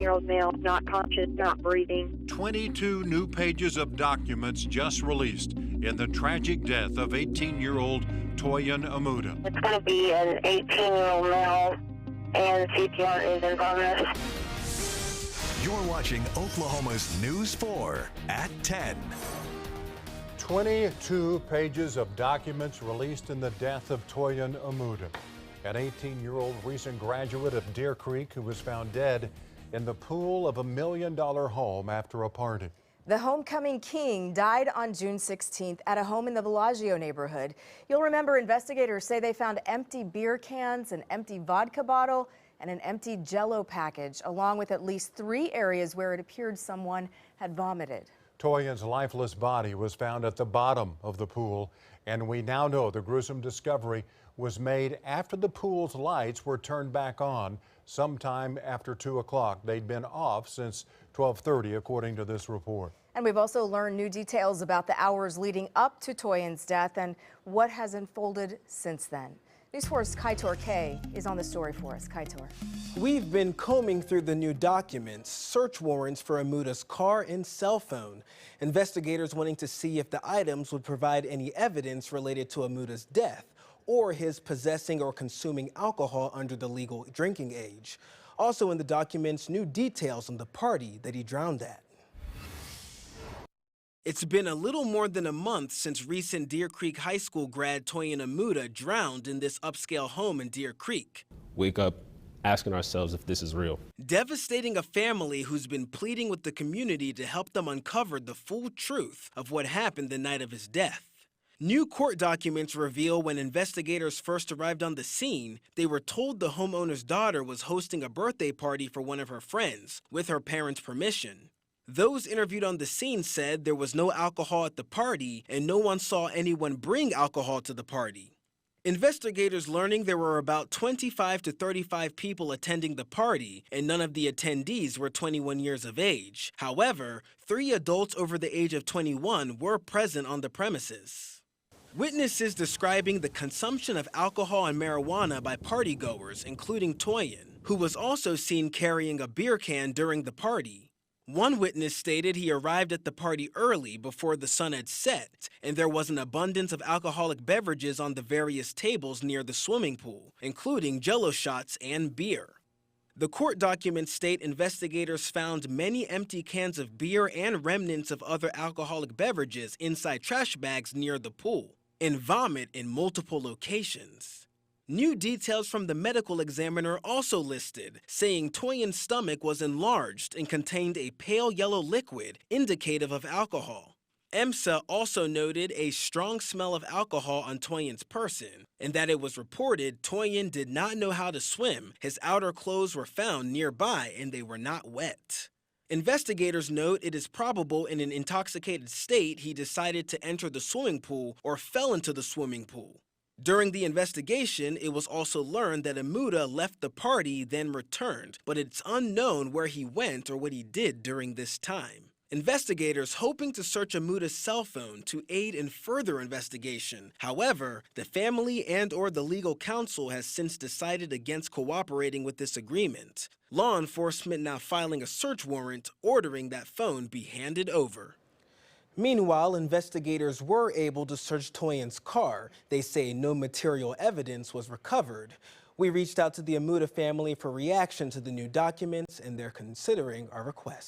18-year-old male, not conscious, not breathing. 22 new pages of documents just released in the tragic death of 18-year-old Toyin Amuda. It's going to be an 18-year-old male, and CPR is in progress. You're watching Oklahoma's News 4 at 10. 22 pages of documents released in the death of Toyin Amuda, an 18-year-old recent graduate of Deer Creek who was found dead in the pool of $1 million home after a party. The homecoming king died on June 16th at a home in the Bellagio neighborhood. You'll remember investigators say they found empty beer cans, an empty vodka bottle, and an empty Jell-O package, along with at least 3 areas where it appeared someone had vomited. Toyin's lifeless body was found at the bottom of the pool, and we now know the gruesome discovery was made after the pool's lights were turned back on sometime after 2 o'clock. They'd been off since 12:30, according to this report. And we've also learned new details about the hours leading up to Toyin's death and what has unfolded since then. News 4's Kaitor K is on the story for us. Kaitor. We've been combing through the new documents, search warrants for Amuda's car and cell phone. Investigators wanting to see if the items would provide any evidence related to Amuda's death or his possessing or consuming alcohol under the legal drinking age. Also in the documents, new details on the party that he drowned at. It's been a little more than a month since recent Deer Creek High School grad Toyin Amuda drowned in this upscale home in Deer Creek. Wake up asking ourselves if this is real. Devastating a family who's been pleading with the community to help them uncover the full truth of what happened the night of his death. New court documents reveal when investigators first arrived on the scene, they were told the homeowner's daughter was hosting a birthday party for one of her friends with her parents' permission. Those interviewed on the scene said there was no alcohol at the party and no one saw anyone bring alcohol to the party. Investigators learning there were about 25 to 35 people attending the party and none of the attendees were 21 years of age. However, 3 adults over the age of 21 were present on the premises. Witnesses describing the consumption of alcohol and marijuana by partygoers, including Toyin, who was also seen carrying a beer can during the party. One witness stated he arrived at the party early before the sun had set, and there was an abundance of alcoholic beverages on the various tables near the swimming pool, including Jell-O shots and beer. The court documents state investigators found many empty cans of beer and remnants of other alcoholic beverages inside trash bags near the pool, and vomit in multiple locations. New details from the medical examiner also listed, saying Toyin's stomach was enlarged and contained a pale yellow liquid indicative of alcohol. EMSA also noted a strong smell of alcohol on Toyin's person, and that it was reported Toyin did not know how to swim. His outer clothes were found nearby and they were not wet. Investigators note it is probable in an intoxicated state he decided to enter the swimming pool or fell into the swimming pool. During the investigation, it was also learned that Amuda left the party, then returned, but it's unknown where he went or what he did during this time. Investigators hoping to search Amuda's cell phone to aid in further investigation. However, the family and/or the legal counsel has since decided against cooperating with this agreement. Law enforcement now filing a search warrant ordering that phone be handed over. Meanwhile, investigators were able to search Toyin's car. They say no material evidence was recovered. We reached out to the Amuda family for reaction to the new documents, and they're considering our request.